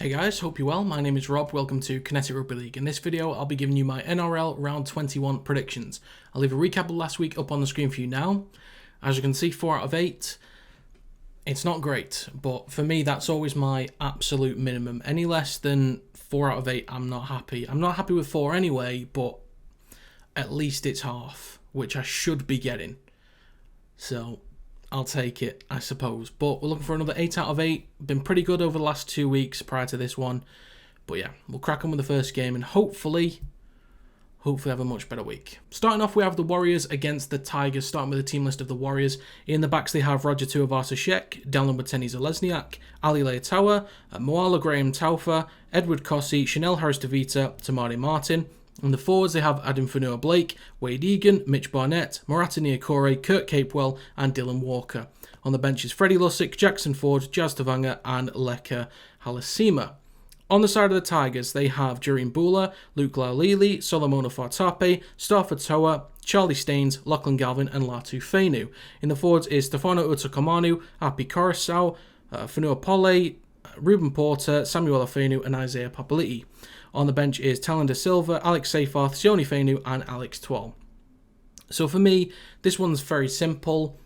Hey guys, hope you're well. My name is Rob. Welcome to Kinetic Rugby League. In this video, I'll be giving you my NRL Round 21 predictions. I'll leave a recap of last week up on the screen for you now. As you can see, 4 out of 8. It's not great, but for me, that's always my absolute minimum. Any less than 4 out of 8, I'm not happy. I'm not happy with 4 anyway, but at least it's half, which I should be getting. So I'll take it, I suppose. But we're looking for another 8 out of 8. Been pretty good over the last 2 weeks prior to this one. But yeah, we'll crack on with the first game and hopefully have a much better week. Starting off, we have the Warriors against the Tigers, starting with the team list of the Warriors. In the backs, they have Roger Tuivasa-Sheck, Dallin Watene-Zelezniak, Ali Leitawa, Moala Graham-Taufa, Edward Cossey, Chanel Harris-Tavita, Tamari Martin. In the forwards, they have Adam Funua-Blake, Wade Egan, Mitch Barnett, Murata Niokore, Kurt Capewell, and Dylan Walker. On the bench is Freddie Lussick, Jackson Ford, Jazz Tavanga, and Leka Halasima. On the side of the Tigers, they have Jureen Bula, Luke Laulili, Solomona Fartape, Stafford Toa, Charlie Staines, Lachlan Galvin, and Latu Fainu. In the forwards is Stefano Utakamanu, Api Coruscant, Fanua Pole, Ruben Porter, Samuel Afenu, and Isaiah Papali'i. On the bench is Talon De Silva, Alex Seyfarth, Sione Fainu, and Alex Twal. So for me, this one's very simple.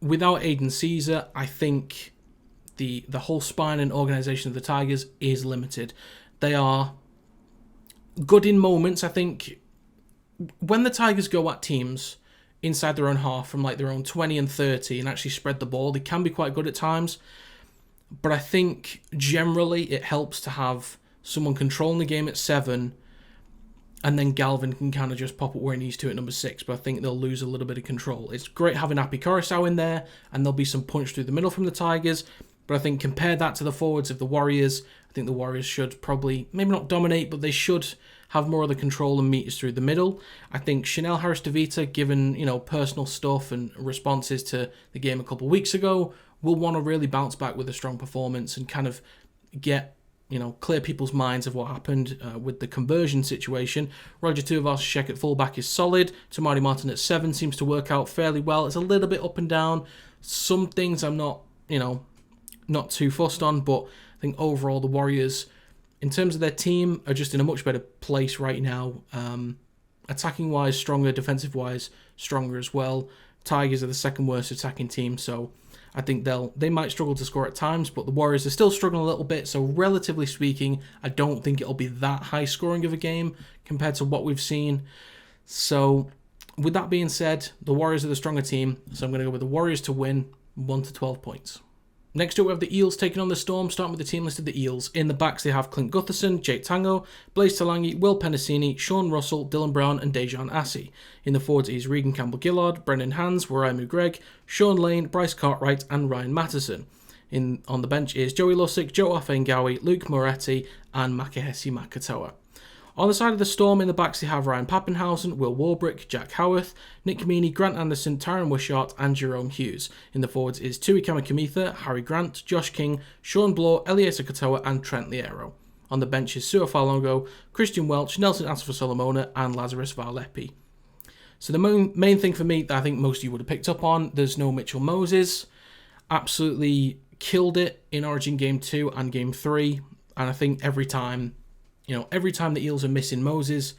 Without Aiden Caesar, I think the whole spine and organisation of the Tigers is limited. They are good in moments. I think when the Tigers go at teams inside their own half from like their own 20 and 30 and actually spread the ball, they can be quite good at times. But I think generally it helps to have someone controlling the game at 7 and then Galvin can kind of just pop it where he needs to at number 6, but I think they'll lose a little bit of control. It's great having Api Coruscant in there and there'll be some punch through the middle from the Tigers, but I think compare that to the forwards of the Warriors, I think the Warriors should probably, maybe not dominate, but they should have more of the control and meters through the middle. I think Chanel Harris-Tavita, given, personal stuff and responses to the game a couple of weeks ago, will want to really bounce back with a strong performance and kind of get, clear people's minds of what happened with the conversion situation. Roger Tuivasa-Sheck at fullback is solid. Tamari Martin at 7 seems to work out fairly well. It's a little bit up and down. Some things I'm not too fussed on, but I think overall the Warriors, in terms of their team, are just in a much better place right now. Attacking-wise, stronger. Defensive-wise, stronger as well. Tigers are the second worst attacking team, so I think they might struggle to score at times, but the Warriors are still struggling a little bit, so relatively speaking, I don't think it'll be that high scoring of a game compared to what we've seen. So with that being said, the Warriors are the stronger team, so I'm going to go with the Warriors to win 1 to 12 points. Next up, we have the Eels taking on the Storm, starting with the team list of the Eels. In the backs, they have Clint Gutherson, Jake Tango, Blaise Talangi, Will Penasini, Sean Russell, Dylan Brown, and Dejan Assi. In the forwards is Regan Campbell-Gillard, Brendan Hans, Waraimu Greg, Sean Lane, Bryce Cartwright, and Ryan Mattison. On the bench is Joey Lussick, Joe Afengawi, Luke Moretti, and Makahesi Makatoa. On the side of the Storm, in the backs, they have Ryan Pappenhausen, Will Warbrick, Jack Howarth, Nick Meaney, Grant Anderson, Tyron Wishart, and Jerome Hughes. In the forwards is Tui Kamikamitha, Harry Grant, Josh King, Sean Bloor, Eliezer Katoa, and Trent Liero. On the bench is Sua Falongo, Christian Welch, Nelson Asafa-Solomona, and Lazarus Varlepi. So the main thing for me that I think most of you would have picked up on, there's no Mitchell Moses. Absolutely killed it in Origin Game 2 and Game 3, and I think every time the Eels are missing Moses,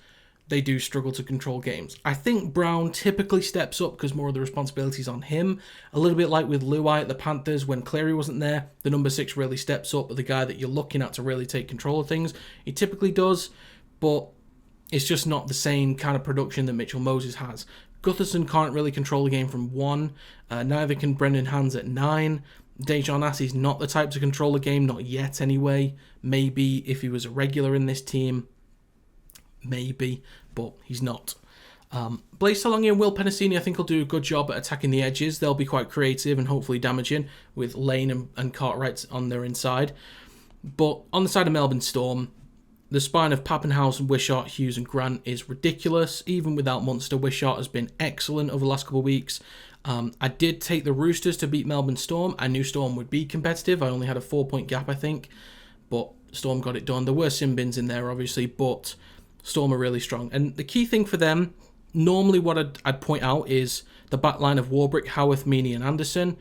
they do struggle to control games. I think Brown typically steps up because more of the responsibility is on him. A little bit like with Luai at the Panthers when Cleary wasn't there. The number 6 really steps up, but the guy that you're looking at to really take control of things, he typically does, but it's just not the same kind of production that Mitchell Moses has. Gutherson can't really control the game from 1. Neither can Brendan Hans at 9. Dejan Assi's not the type to control the game, not yet anyway. Maybe if he was a regular in this team, maybe, but he's not. Blaise Talangi and Will Penasini I think will do a good job at attacking the edges. They'll be quite creative and hopefully damaging with Lane and Cartwright on their inside. But on the side of Melbourne Storm, the spine of Pappenhausen, Wishart, Hughes and Grant is ridiculous. Even without Munster, Wishart has been excellent over the last couple of weeks. I did take the Roosters to beat Melbourne Storm. I knew Storm would be competitive. I only had a 4-point gap, I think. But Storm got it done. There were sin bins in there, obviously, but Storm are really strong. And the key thing for them, normally what I'd point out is the back line of Warbrick, Howarth, Meaney and Anderson.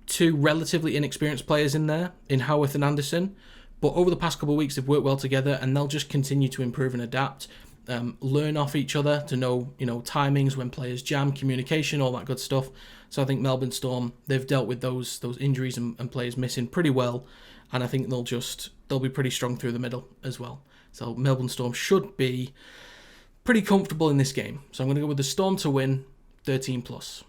Two relatively inexperienced players in there, in Howarth and Anderson. But over the past couple of weeks, they've worked well together, and they'll just continue to improve and adapt, learn off each other to know, timings when players jam, communication, all that good stuff. So I think Melbourne Storm, they've dealt with those injuries and players missing pretty well, and I think they'll be pretty strong through the middle as well. So Melbourne Storm should be pretty comfortable in this game. So I'm going to go with the Storm to win, 13+.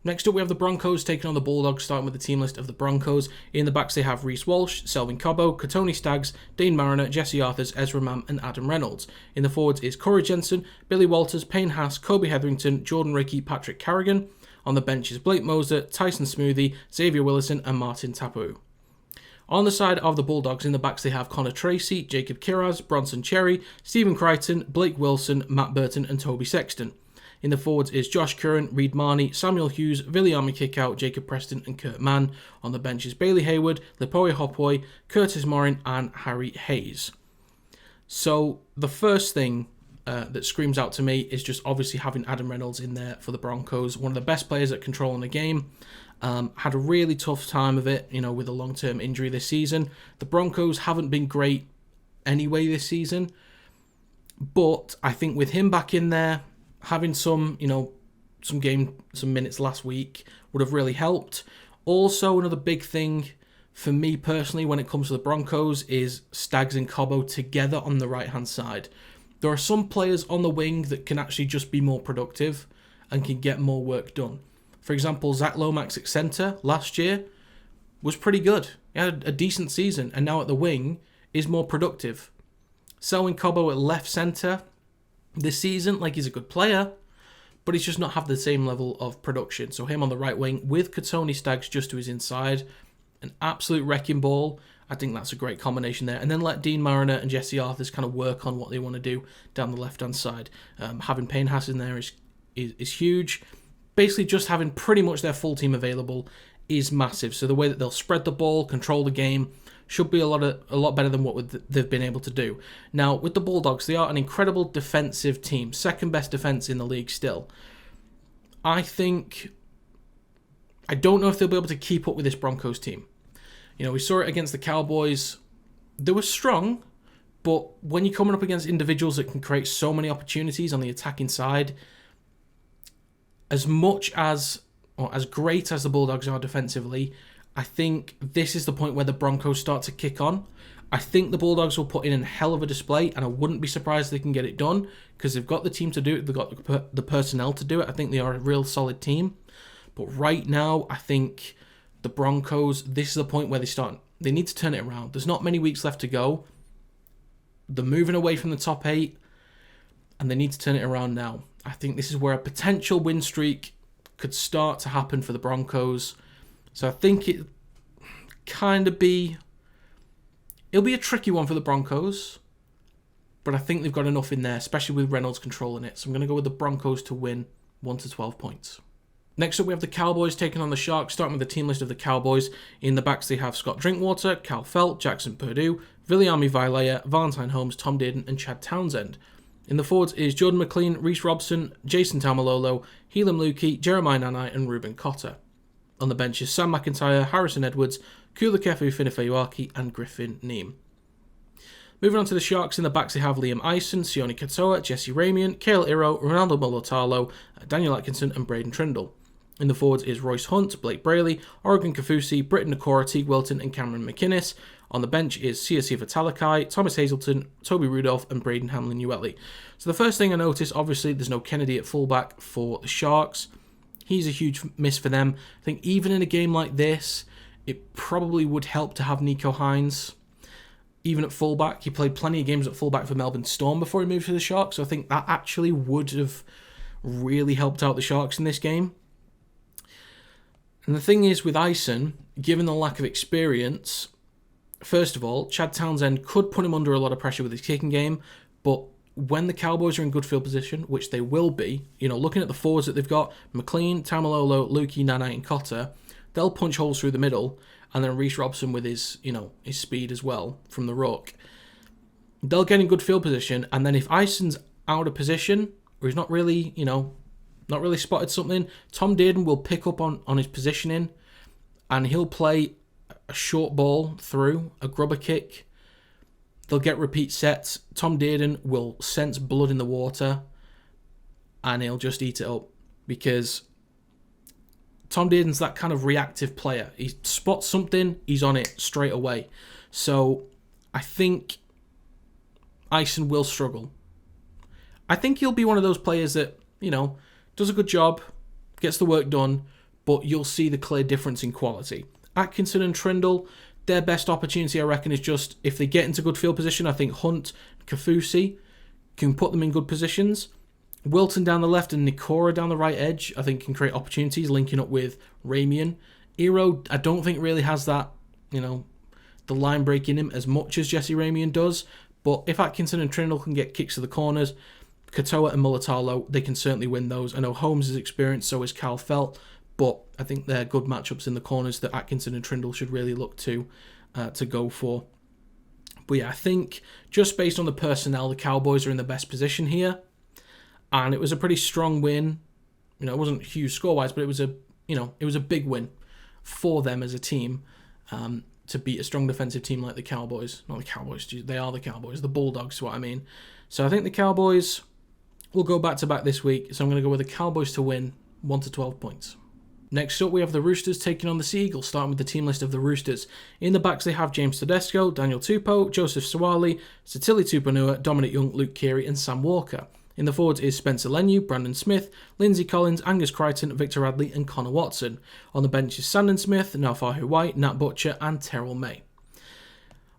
Next up, we have the Broncos taking on the Bulldogs, starting with the team list of the Broncos. In the backs, they have Reece Walsh, Selwyn Cobbo, Katoni Staggs, Dean Mariner, Jesse Arthurs, Ezra Mam, and Adam Reynolds. In the forwards is Corey Jensen, Billy Walters, Payne Haas, Kobe Hetherington, Jordan Rickey, Patrick Carrigan. On the bench is Blake Moser, Tyson Smoothie, Xavier Willison, and Martin Tapu. On the side of the Bulldogs, in the backs, they have Connor Tracy, Jacob Kiraz, Bronson Cherry, Stephen Crichton, Blake Wilson, Matt Burton, and Toby Sexton. In the forwards is Josh Curran, Reid Marnie, Samuel Hughes, Viliami Kickout, Jacob Preston, and Kurt Mann. On the bench is Bailey Hayward, Lepoe Hopwoy, Curtis Morin, and Harry Hayes. So the first thing that screams out to me is just obviously having Adam Reynolds in there for the Broncos, one of the best players at controlling the game. Had a really tough time of it, with a long-term injury this season. The Broncos haven't been great anyway this season, but I think with him back in there, having some minutes last week would have really helped. Also, another big thing for me personally when it comes to the Broncos is Staggs and Cobbo together on the right-hand side. There are some players on the wing that can actually just be more productive and can get more work done. For example, Zach Lomax at centre last year was pretty good. He had a decent season, and now at the wing is more productive. Selwyn Cobbo at left centre this season, he's a good player, but he's just not have the same level of production. So him on the right wing with Katoni Staggs just to his inside, an absolute wrecking ball. I think that's a great combination there. And then let Dean Mariner and Jesse Arthurs kind of work on what they want to do down the left-hand side. Having Payne Haas in there is huge. Basically, just having pretty much their full team available is massive. So the way that they'll spread the ball, control the game, should be a lot better than what they've been able to do. Now, with the Bulldogs, they are an incredible defensive team. Second best defense in the league still. I don't know if they'll be able to keep up with this Broncos team. We saw it against the Cowboys. They were strong, but when you're coming up against individuals that can create so many opportunities on the attacking side, as great as the Bulldogs are defensively, I think this is the point where the Broncos start to kick on. I think the Bulldogs will put in a hell of a display, and I wouldn't be surprised if they can get it done because they've got the team to do it. They've got the personnel to do it. I think they are a real solid team. But right now, I think the Broncos, this is the point where they need to turn it around. There's not many weeks left to go. They're moving away from the top 8, and they need to turn it around now. I think this is where a potential win streak could start to happen for the Broncos. So I think it'll be a tricky one for the Broncos, but I think they've got enough in there, especially with Reynolds controlling it. So I'm going to go with the Broncos to win 1 to 12 points. Next up, we have the Cowboys taking on the Sharks, starting with the team list of the Cowboys. In the backs, they have Scott Drinkwater, Cal Felt, Jackson Purdue, Viliami Vailea, Valentine Holmes, Tom Dearden, and Chad Townsend. In the forwards is Jordan McLean, Reece Robson, Jason Tamalolo, Helam Lukey, Jeremiah Nanai, and Ruben Cotter. On the bench is Sam McIntyre, Harrison Edwards, Kula Kefu Finifeyuaki, and Griffin Neem. Moving on to the Sharks, in the backs they have Liam Eisen, Sione Katoa, Jesse Ramian, Cale Iro, Ronaldo Molotalo, Daniel Atkinson, and Braden Trindle. In the forwards is Royce Hunt, Blake Brayley, Oregon Kafusi, Britton Nakora, Teague Wilton, and Cameron McInnes. On the bench is Siasiva Talakai, Thomas Hazelton, Toby Rudolph, and Braden Hamlin-Ueli. So the first thing I noticed, obviously, there's no Kennedy at fullback for the Sharks. He's a huge miss for them. I think even in a game like this, it probably would help to have Nico Hines. Even at fullback, he played plenty of games at fullback for Melbourne Storm before he moved to the Sharks. So I think that actually would have really helped out the Sharks in this game. And the thing is with Eisen, given the lack of experience, first of all, Chad Townsend could put him under a lot of pressure with his kicking game, but when the Cowboys are in good field position, which they will be, looking at the forwards that they've got, McLean, Tamalolo, Lukey, Nanai, and Cotter, they'll punch holes through the middle, and then Reece Robson with his speed as well from the ruck. They'll get in good field position, and then if Eisen's out of position, or he's not really spotted something, Tom Dearden will pick up on his positioning, and he'll play a short ball through, a grubber kick, they'll get repeat sets. Tom Dearden will sense blood in the water and he'll just eat it up, because Tom Dearden's that kind of reactive player. He spots something, he's on it straight away. So I think Ison will struggle. I think he'll be one of those players that, does a good job, gets the work done, but you'll see the clear difference in quality. Atkinson and Trindle, their best opportunity, I reckon, is just if they get into good field position. I think Hunt, Kafusi can put them in good positions. Wilton down the left and Nikora down the right edge, I think, can create opportunities, linking up with Ramian. Ero, I don't think really has that, the line break in him as much as Jesse Ramian does. But if Atkinson and Trindle can get kicks to the corners, Katoa and Mulatalo, they can certainly win those. I know Holmes is experienced, so is Cal Felt, but I think they're good matchups in the corners that Atkinson and Trindle should really look to go for. But yeah, I think just based on the personnel, the Cowboys are in the best position here. And it was a pretty strong win. It wasn't huge score-wise, but it was a big win for them as a team to beat a strong defensive team like the Cowboys. Not the Cowboys, they are the Cowboys. The Bulldogs is what I mean. So I think the Cowboys will go back-to-back this week. So I'm going to go with the Cowboys to win 1-12 points. Next up, we have the Roosters taking on the Sea Eagles, starting with the team list of the Roosters. In the backs, they have James Tedesco, Daniel Tupou, Joseph Sawali, Satili Tupanua, Dominic Young, Luke Keary and Sam Walker. In the forwards is Spencer Leniu, Brandon Smith, Lindsay Collins, Angus Crichton, Victor Radley and Connor Watson. On the bench is Sandon Smith, Naufahu White, Nat Butcher and Terrell May.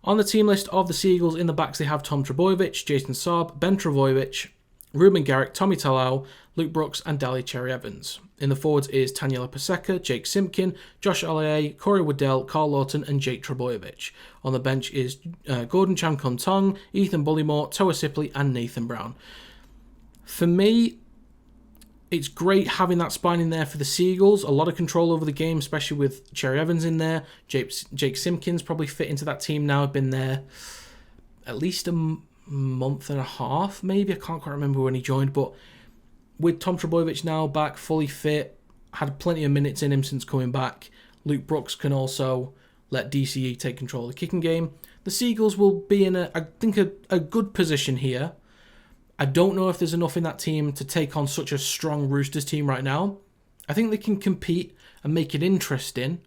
On the team list of the Sea Eagles, in the backs they have Tom Trbojevic, Jason Saab, Ben Trbojevic, Ruben Garrick, Tommy Talau, Luke Brooks and Dali Cherry-Evans. In the forwards is Taniela Paseka, Jake Simpkin, Josh Ollier, Corey Waddell, Carl Lawton and Jake Trbojevic. On the bench is Gordon Chan-Kon-Tong, Ethan Bullymore, Toa Sipley and Nathan Brown. For me, it's great having that spine in there for the Sea Eagles. A lot of control over the game, especially with Cherry-Evans in there. Jake Simpkins probably fit into that team now. Been there at least a month and a half, maybe. I can't quite remember when he joined, but with Tom Trbojevic now back, fully fit, had plenty of minutes in him since coming back. Luke Brooks can also let DCE take control of the kicking game. The Sea Eagles will be in a good position here. I don't know if there's enough in that team to take on such a strong Roosters team right now. I think they can compete and make it interesting.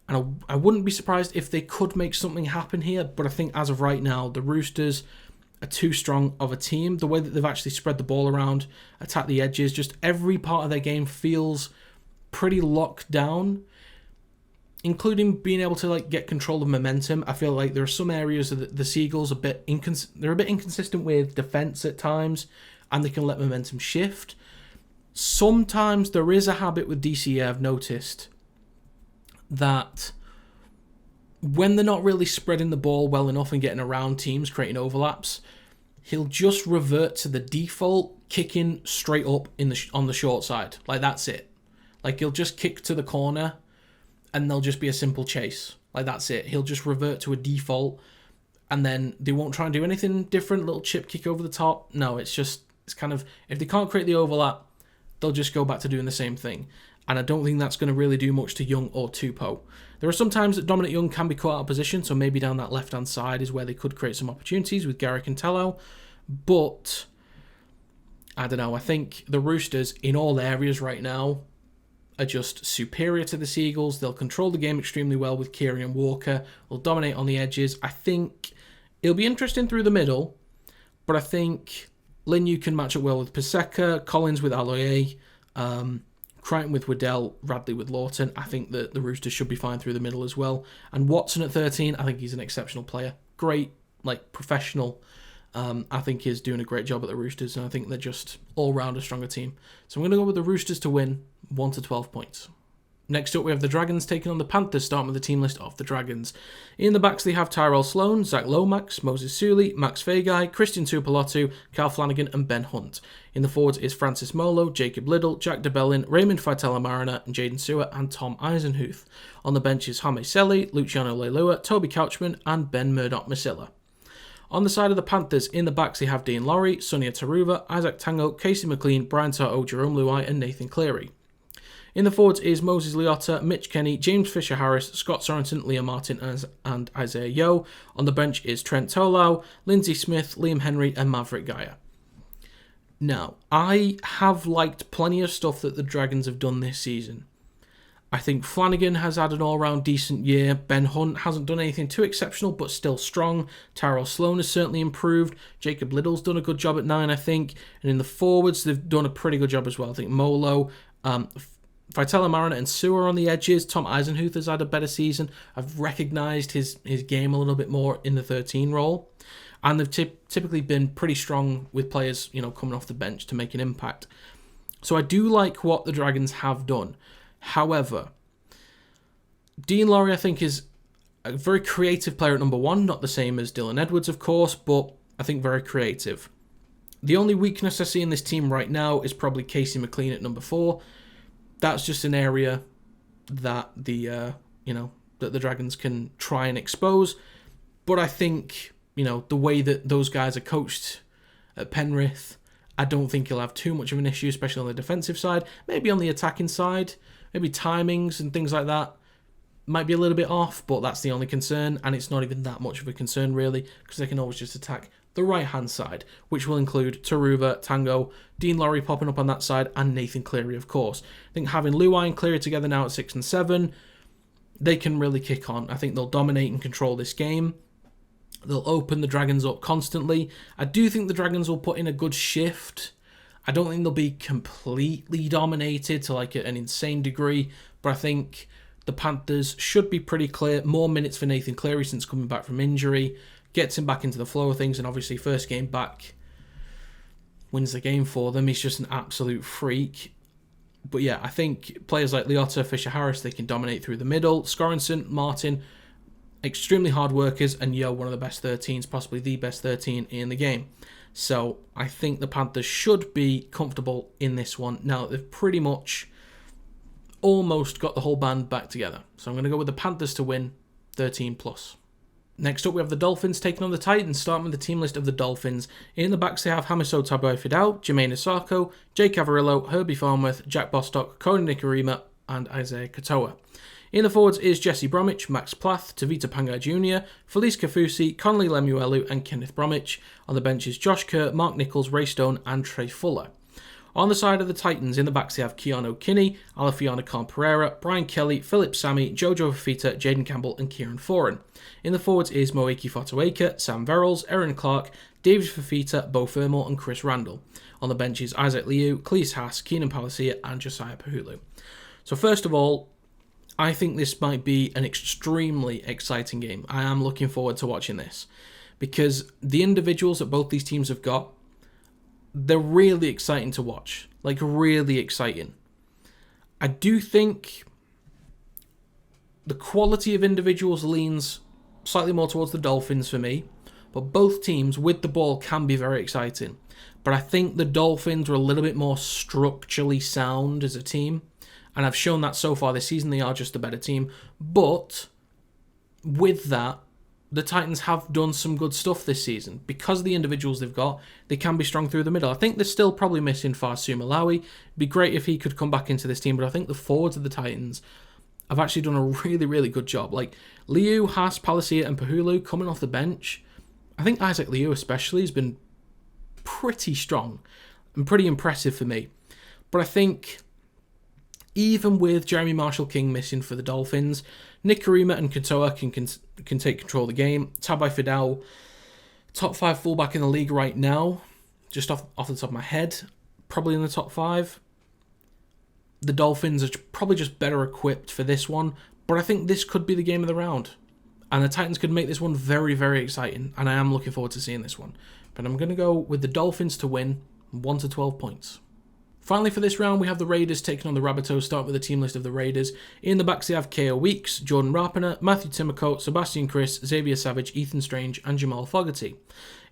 And I wouldn't be surprised if they could make something happen here. But I think as of right now, the Roosters are too strong of a team. The way that they've actually spread the ball around, attack the edges, just every part of their game feels pretty locked down, including being able to get control of momentum. I feel like there are some areas that the Sea Eagles they're a bit inconsistent with defense at times, and they can let momentum shift. Sometimes there is a habit with DCE I've noticed that when they're not really spreading the ball well enough and getting around teams, creating overlaps, he'll just revert to the default kicking straight up on the short side. That's it. He'll just kick to the corner and there'll just be a simple chase. That's it. He'll just revert to a default and then they won't try and do anything different, little chip kick over the top. No, it's kind of, if they can't create the overlap, they'll just go back to doing the same thing. And I don't think that's going to really do much to Young or Tupou. There are some times that Dominic Young can be caught out of position, so maybe down that left-hand side is where they could create some opportunities with Garrick and Talau. But, I don't know, I think the Roosters in all areas right now are just superior to the Sea Eagles. They'll control the game extremely well with Keary and Walker. They'll dominate on the edges. I think it'll be interesting through the middle, but I think Linu can match up well with Paseka, Collins with Aloye, Crichton with Waddell, Radley with Lawton. I think that the Roosters should be fine through the middle as well. And Watson at 13, I think he's an exceptional player. Great, professional. I think he's doing a great job at the Roosters, and I think they're just all-round a stronger team. So I'm going to go with the Roosters to win 1-12 points. Next up, we have the Dragons taking on the Panthers, starting with the team list of the Dragons. In the backs, they have Tyrell Sloan, Zach Lomax, Moses Suley, Max Fagai, Christian Tuipulotu, Cal Flanagan, and Ben Hunt. In the forwards is Francis Molo, Jacob Liddle, Jack DeBellin, Raymond Faitala-Mariner, and Jaden Stewart, and Tom Eisenhuth. On the bench is Hame Selly, Luciano Leilua, Toby Couchman, and Ben Murdoch-Masilla. On the side of the Panthers, in the backs, they have Dean Laurie, Sonia Taruva, Isaac Tango, Casey McLean, Brian Toto, Jerome Luai, and Nathan Cleary. In the forwards is Moses Leota, Mitch Kenny, James Fisher-Harris, Scott Sorensen, Liam Martin and Isaiah Yeo. On the bench is Trent Tolau, Lindsay Smith, Liam Henry and Maverick Gaia. Now, I have liked plenty of stuff that the Dragons have done this season. I think Flanagan has had an all-round decent year. Ben Hunt hasn't done anything too exceptional, but still strong. Tyrell Sloan has certainly improved. Jacob Liddell's done a good job at 9, I think. And in the forwards, they've done a pretty good job as well. I think Molo, Vitella Mariner and Sewer on the edges. Tom Eisenhuth has had a better season. I've recognised his game a little bit more in the 13 role. And they've typically been pretty strong with players, coming off the bench to make an impact. So I do like what the Dragons have done. However, Dean Laurie, I think, is a very creative player at number 1. Not the same as Dylan Edwards, of course, but I think very creative. The only weakness I see in this team right now is probably Casey McLean at number 4. That's just an area that the Dragons can try and expose. But I think, the way that those guys are coached at Penrith, I don't think he'll have too much of an issue, especially on the defensive side. Maybe on the attacking side, maybe timings and things like that might be a little bit off, but that's the only concern, and it's not even that much of a concern, really, because they can always just attack the right-hand side, which will include Taruva, Tango, Dean Laurie popping up on that side, and Nathan Cleary, of course. I think having Luai and Cleary together now at 6 and 7, they can really kick on. I think they'll dominate and control this game. They'll open the Dragons up constantly. I do think the Dragons will put in a good shift. I don't think they'll be completely dominated to an insane degree, but I think the Panthers should be pretty clear. More minutes for Nathan Cleary since coming back from injury. Gets him back into the flow of things, and obviously first game back wins the game for them. He's just an absolute freak. But yeah, I think players like Leota, Fisher-Harris, they can dominate through the middle. Scorensen, Martin, extremely hard workers, and Yo, one of the best 13s, possibly the best 13 in the game. So I think the Panthers should be comfortable in this one. Now, they've pretty much almost got the whole band back together. So I'm going to go with the Panthers to win 13+. Next up, we have the Dolphins taking on the Titans, starting with the team list of the Dolphins. In the backs, they have Hamiso Tabuai-Fidau, Jermaine Asako, Jake Cavarillo, Herbie Farnworth, Jack Bostock, Conan Nikarima, and Isaiah Katoa. In the forwards is Jesse Bromwich, Max Plath, Tavita Pangai Jr., Felice Kafusi, Conley Lemuelu, and Kenneth Bromwich. On the bench is Josh Kerr, Mark Nichols, Ray Stone, and Trey Fuller. On the side of the Titans, in the backs they have Keanu Kinney, Alafiana Khan-Pereira, Brian Kelly, Philip Sammy, Jojo Fafita, Jaden Campbell, and Kieran Foran. In the forwards is Moeki Fotuaika, Sam Verrills, Aaron Clark, David Fafita, Bo Fermor, and Chris Randall. On the bench is Isaac Liu, Cleese Haas, Keenan Palacia, and Josiah Pahulu. So first of all, I think this might be an extremely exciting game. I am looking forward to watching this because the individuals that both these teams have got, they're really exciting to watch. Really exciting. I do think the quality of individuals leans slightly more towards the Dolphins for me, but both teams with the ball can be very exciting. But I think the Dolphins are a little bit more structurally sound as a team, and I've shown that so far this season. They are just a better team. But with that, the Titans have done some good stuff this season. Because of the individuals they've got, they can be strong through the middle. I think they're still probably missing Farsum Malawi. It'd be great if he could come back into this team, but I think the forwards of the Titans have actually done a really, really good job. Liu, Haas, Palacia, and Pahulu coming off the bench. I think Isaac Liu especially has been pretty strong and pretty impressive for me. But I think even with Jeremy Marshall-King missing for the Dolphins, Nick Karima and Katoa can take control of the game. Tabuai-Fidau, top 5 fullback in the league right now, just off the top of my head, probably in the top 5. The Dolphins are probably just better equipped for this one, but I think this could be the game of the round. And the Titans could make this one very, very exciting, and I am looking forward to seeing this one. But I'm going to go with the Dolphins to win 1 to 12 points. Finally, for this round, we have the Raiders taking on the Rabbitohs. Start with the team list of the Raiders. In the backs, they have K.O. Weeks, Jordan Rapiner, Matthew Timoko, Sebastian Chris, Xavier Savage, Ethan Strange, and Jamal Fogarty.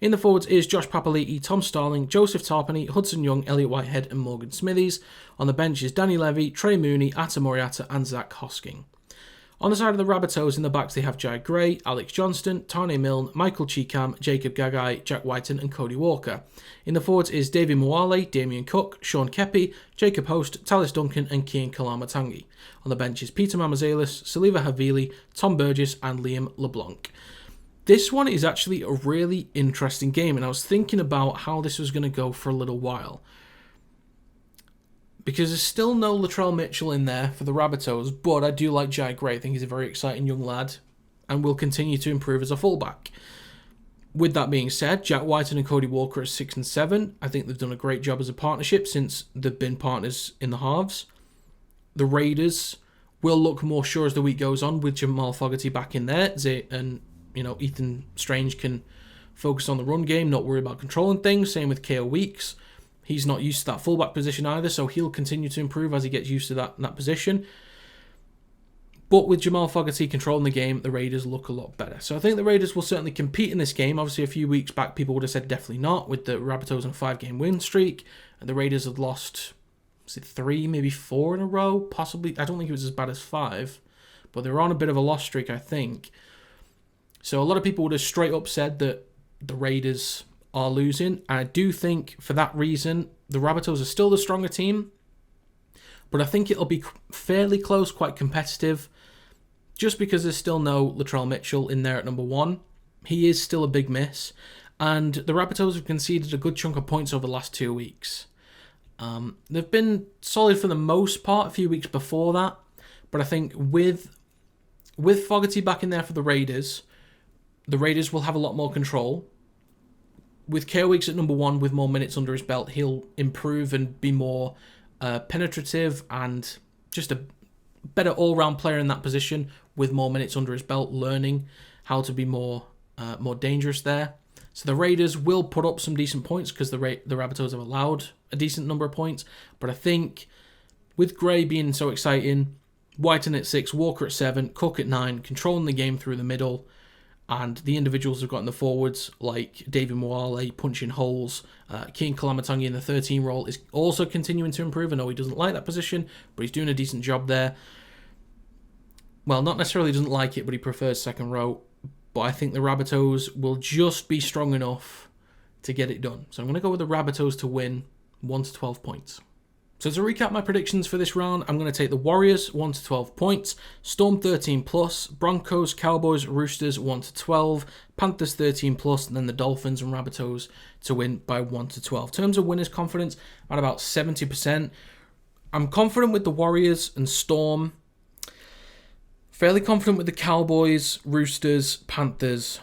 In the forwards is Josh Papali'i, Tom Starling, Joseph Tarpany, Hudson Young, Elliot Whitehead, and Morgan Smithies. On the bench is Danny Levy, Trey Mooney, Atta Moriata, and Zach Hosking. On the side of the Rabbitohs, in the backs, they have Jai Gray, Alex Johnston, Tane Milne, Michael Cheekham, Jacob Gagai, Jack Whiten and Cody Walker. In the forwards is David Mwale, Damien Cook, Sean Kepi, Jacob Host, Talis Duncan and Kian Kalamatangi. On the bench is Peter Mamazelis, Saliva Havili, Tom Burgess and Liam LeBlanc. This one is actually a really interesting game, and I was thinking about how this was going to go for a little while. Because there's still no Latrell Mitchell in there for the Rabbitohs, but I do like Jai Gray. I think he's a very exciting young lad and will continue to improve as a fullback. With that being said, Jack Whiten and Cody Walker are 6 and 7. I think they've done a great job as a partnership since they've been partners in the halves. The Raiders will look more sure as the week goes on with Jamal Fogarty back in there. And, Ethan Strange can focus on the run game, not worry about controlling things. Same with K.O. Weeks. He's not used to that fullback position either, so he'll continue to improve as he gets used to that position. But with Jamal Fogarty controlling the game, the Raiders look a lot better. So I think the Raiders will certainly compete in this game. Obviously, a few weeks back, people would have said definitely not, with the Rabbitohs on a 5-game win streak. And the Raiders had lost, 3, maybe 4 in a row? Possibly. I don't think it was as bad as 5. But they were on a bit of a loss streak, I think. So a lot of people would have straight up said that the Raiders are losing. And I do think, for that reason, the Rabbitohs are still the stronger team. But I think it'll be fairly close, quite competitive. Just because there's still no Latrell Mitchell in there at number 1. He is still a big miss. And the Rabbitohs have conceded a good chunk of points over the last 2 weeks. They've been solid for the most part a few weeks before that. But I think with Fogarty back in there for the Raiders will have a lot more control. With K.O. Weeks at number 1, with more minutes under his belt, he'll improve and be more penetrative and just a better all-round player in that position with more minutes under his belt, learning how to be more dangerous there. So the Raiders will put up some decent points because the Rabbitohs have allowed a decent number of points. But I think with Gray being so exciting, Whiten at 6, Walker at 7, Cook at 9, controlling the game through the middle, and the individuals who've got in the forwards, like David Mwale, punching holes. Kian Kalamatangi in the 13 role is also continuing to improve. I know he doesn't like that position, but he's doing a decent job there. Well, not necessarily doesn't like it, but he prefers second row. But I think the Rabbitohs will just be strong enough to get it done. So I'm going to go with the Rabbitohs to win 1 to 12 points. So to recap my predictions for this round, I'm going to take the Warriors 1 to 12 points, Storm 13 plus, Broncos, Cowboys, Roosters 1 to 12, Panthers 13 plus, and then the Dolphins and Rabbitohs to win by 1 to 12. In terms of winners' confidence, at about 70%. I'm confident with the Warriors and Storm. Fairly confident with the Cowboys, Roosters, Panthers,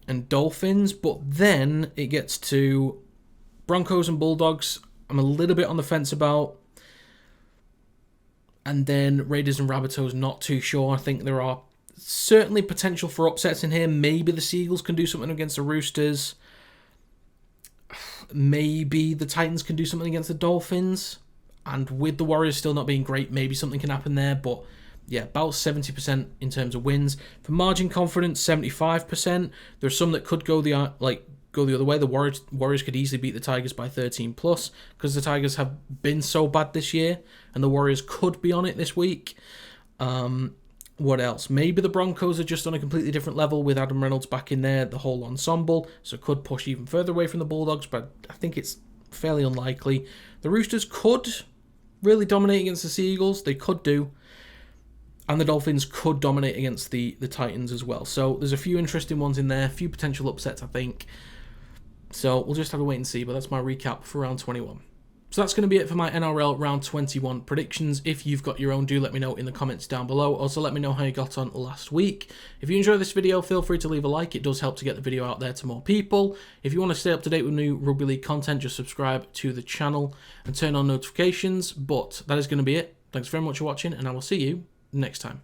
and Dolphins. But then it gets to Broncos and Bulldogs. I'm a little bit on the fence about. And then Raiders and Rabbitohs, not too sure. I think there are certainly potential for upsets in here. Maybe the Seagulls can do something against the Roosters. Maybe the Titans can do something against the Dolphins. And with the Warriors still not being great, maybe something can happen there. But yeah, about 70% in terms of wins. For margin confidence, 75%. There's some that could go the other way. The Warriors could easily beat the Tigers by 13 plus because the Tigers have been so bad this year, and the Warriors could be on it this week. What else? Maybe the Broncos are just on a completely different level with Adam Reynolds back in there, the whole ensemble, so could push even further away from the Bulldogs, but I think it's fairly unlikely. The Roosters could really dominate against the Seagulls. They could do. And the Dolphins could dominate against the Titans as well. So there's a few interesting ones in there, a few potential upsets, I think. So we'll just have to wait and see, but that's my recap for round 21. So that's going to be it for my NRL round 21 predictions. If you've got your own, do let me know in the comments down below. Also, let me know how you got on last week. If you enjoyed this video, feel free to leave a like. It does help to get the video out there to more people. If you want to stay up to date with new Rugby League content, just subscribe to the channel and turn on notifications. But that is going to be it. Thanks very much for watching, and I will see you next time.